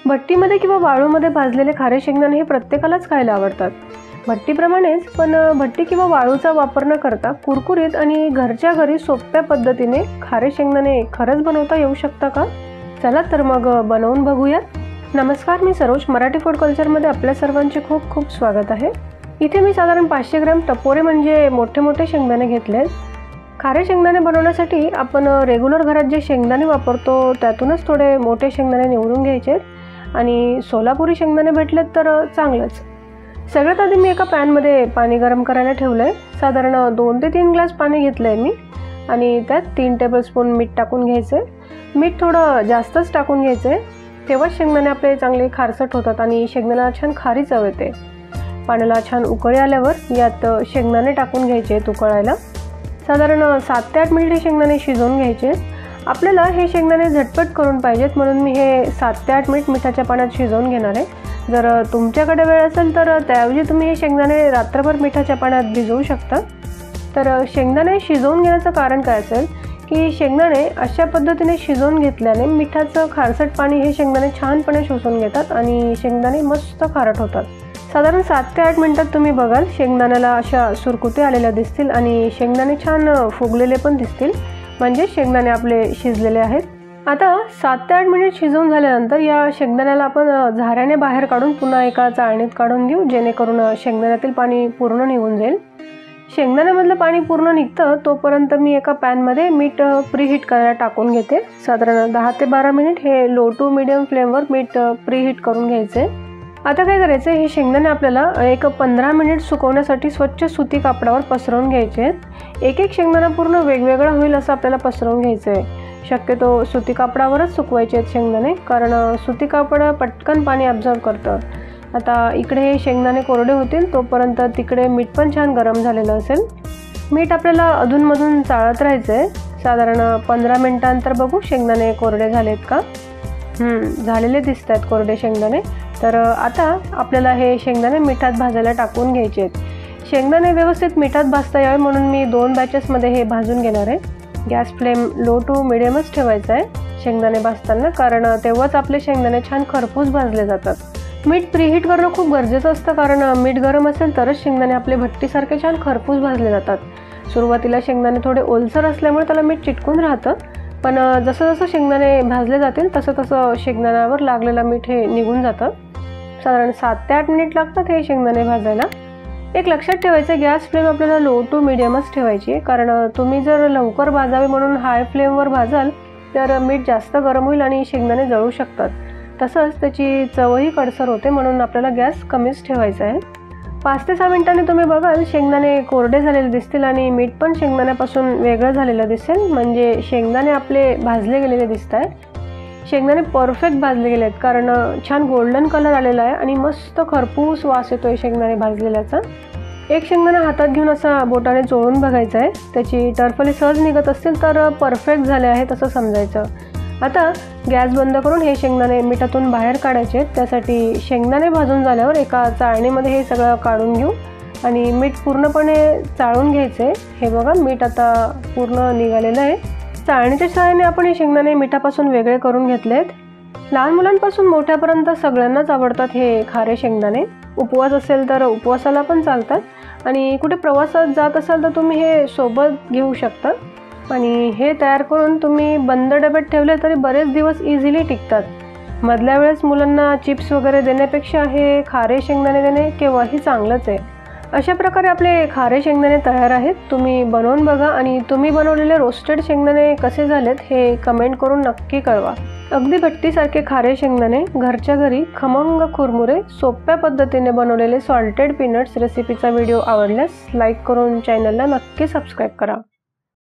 भट्टीमध्ये किंवा वाळूमध्ये भाजलेले खारे शेंगदाणे हे प्रत्येकालाच खायला आवडतात। भट्टीप्रमाणेच पण भट्टी किंवा वाळूचा वापर न करता कुरकुरीत आणि घरच्या घरी सोप्या पद्धतीने खारे शेंगदाणे खरंच बनवता येऊ शकता का? चला तर मग बनवून बघूया। नमस्कार, मी सरोज मराठी फूड कल्चरमध्ये आपल्या सर्वांचे खूप खूप स्वागत आहे। इथे मी साधारण 500 ग्रॅम टपोरे म्हणजे मोठे मोठे शेंगदाणे घेतले। खारे शेंगदाणे बनवण्यासाठी आपण रेग्युलर घरात जे शेंगदाणे वापरतो त्यातूनच थोडे मोठे शेंगदाणे निवडून घ्यायचे आणि सोलापुरी शेंगदाणे भेटलेत तर चांगलंच। सगळ्यात आधी मी एका पॅनमध्ये पाणी गरम करायला ठेवलंय। साधारण 2 ते 3 ग्लास पाणी घेतलंय मी आणि त्यात 3 टेबलस्पून मीठ टाकून घ्यायचे। मीठ थोडं जास्तच टाकून घ्यायचे, तेव्हा शेंगदाणे आपले चांगले खारसट होतात आणि शेंगदाण्याला छान खारी चव येते। पाण्याला छान उकळी आल्यावर यात शेंगदाणे टाकून घ्यायचे उकळायला। साधारण 7 ते 8 मिनिटे शेंगदाणे शिजवून घ्यायचे। आपल्याला हे शेंगदाणे झटपट करून पाहिजेत म्हणून मी हे 7 ते 8 मिनिट मिठाच्या पाण्यात शिजवून घेणार आहे। जर तुमच्याकडे वेळ असेल तर त्याऐवजी तुम्ही हे शेंगदाणे रात्रभर मिठाच्या पाण्यात भिजवू शकता। तर शेंगदाणे शिजवून घेण्याचं कारण काय असेल की शेंगदाणे अशा पद्धतीने शिजवून घेतल्याने मिठाचं खारसट पाणी हे शेंगदाणे छानपणे शोषून घेतात आणि शेंगदाणे मस्त खारट होतात। साधारण 7 ते 8 मिनिटात तुम्ही बघाल शेंगदाण्याला अशा सुरकुते आलेल्या दिसतील आणि शेंगदाणे छान फुगलेले पण दिसतील, म्हणजे शेंगदाणे आपले शिजलेले आहेत। आता 7 ते 8 मिनिट शिजवून झाल्यानंतर या शेंगदाण्याला आपण झाऱ्याने बाहेर काढून पुन्हा एका चाळणीत काढून घेऊ, जेणेकरून शेंगदाण्यातील पाणी पूर्ण निघून जाईल। शेंगदाण्यामधलं पाणी पूर्ण निघतं तोपर्यंत मी एका पॅनमध्ये मीठ प्रीहीट करायला टाकून घेते। साधारण 10 ते 12 मिनिट हे लो टू मीडियम फ्लेमवर मीठ प्रीहीट करून घ्यायचे। आता काय करायचं, हे शेंगदाणे आपल्याला एक 15 मिनिट सुकवण्यासाठी स्वच्छ सुती कापडावर पसरवून घ्यायचे आहेत। एक एक शेंगदाणा पूर्ण वेगवेगळा होईल असं आपल्याला पसरवून घ्यायचं आहे। शक्यतो सुती कापडावरच सुकवायचे आहेत शेंगदाणे, कारण सुती कापड पटकन पाणी ॲब्झॉर्ब करतं। आता इकडे हे शेंगदाणे कोरडे होतील तोपर्यंत तिकडे मीठ पण छान गरम झालेलं असेल। मीठ आपल्याला अधूनमधून चाळत राहायचं आहे। साधारण 15 मिनिटांनंतर बघू शेंगदाणे कोरडे झालेत का। झालेले दिसत आहेत कोरडे शेंगदाणे। तर आता आपल्याला हे शेंगदाणे मिठात भाजायला टाकून घ्यायचे आहेत। शेंगदाणे व्यवस्थित मिठात भाजता यावे म्हणून मी 2 बॅचेसमध्ये हे भाजून घेणार आहे। गॅस फ्लेम लो टू मिडियमच ठेवायचा आहे शेंगदाणे भाजताना, कारण तेव्हाच आपले शेंगदाणे छान खरपूस भाजले जातात। मीठ प्रीहीट करणं खूप गरजेचं असतं, कारण मीठ गरम असेल तरच शेंगदाणे आपले भट्टीसारखे छान खरपूस भाजले जातात। सुरुवातीला शेंगदाणे थोडे ओलसर असल्यामुळे त्याला मीठ चिटकून राहतं, पण जसं जसं शेंगदाणे भाजले जातील तसं तसं शेंगदाण्यावर लागलेलं मीठ हे निघून जातं। साधारण 7 ते 8 मिनिट लागतात हे शेंगदाणे भाजायला। एक लक्षात ठेवायचं, गॅस फ्लेम आपल्याला लो टू मिडियमच ठेवायची आहे, कारण तुम्ही जर लवकर भाजावे म्हणून हाय फ्लेमवर भाजाल तर मीठ जास्त गरम होईल आणि शेंगदाणे जळू शकतात। तसंच त्याची चवही कडसर होते, म्हणून आपल्याला गॅस कमीच ठेवायचा आहे। 5 ते 6 मिनिटांनी तुम्ही बघाल शेंगदाणे कोरडे झालेले दिसतील आणि मीठ पण शेंगदाण्यापासून वेगळं झालेलं दिसेल, म्हणजे शेंगदाणे आपले भाजले गेलेले दिसत आहेत। शेंगदाणे परफेक्ट भाजले गेले आहेत, कारण छान गोल्डन कलर आलेला आहे आणि मस्त खरपूस वास येतोय शेंगदाणे भाजलेल्याचा। एक शेंगदाणा हातात घेऊन असा बोटाने चोळून बघायचा आहे, त्याची टरफले सहज निघत असतील तर परफेक्ट झाले आहेत असं समजायचं। आता गॅस बंद करून हे शेंगदाणे मिठातून बाहेर काढायचे आहेत। त्यासाठी शेंगदाणे भाजून झाल्यावर एका चाळणीमध्ये हे सगळं काढून घेऊ आणि मीठ पूर्णपणे चाळून घ्यायचे। हे बघा मीठ आता पूर्ण निघालेलं आहे। चाळणीच्या सहाय्याने आपण हे शेंगदाणे मिठापासून वेगळे करून घेतलेत। लहान मुलांपासून मोठ्यापर्यंत सगळ्यांनाच आवडतात हे खारे शेंगदाणे। उपवास असेल तर उपवासाला पण चालतात आणि कुठे प्रवासात जात असाल तर तुम्ही हे सोबत घेऊ शकता आणि हे तयार करून तुम्ही बंद डब्यात ठेवले तरी बरेच दिवस इझिली टिकतात। मधल्या वेळेस मुलांना चिप्स वगैरे देण्यापेक्षा हे खारे शेंगदाणे देणे केव्हाही चांगलंच आहे। अशा प्रकारे आपले खारे शेंगदाणे तयार आहेत। तुम्ही बनवून बघा आणि तुम्ही बनवलेले रोस्टेड शेंगदाणे कसे झालेत हे कमेंट करून नक्की कळवा। अगदी भट्टीसारखे खारे शेंगदाणे घरच्या घरी खमंग कुरमुरे सोप्या पद्धतीने बनवलेले सॉल्टेड पीनट्स रेसिपीचा व्हिडिओ आवडल्यास लाईक करून चॅनलला नक्की सबस्क्राईब करा।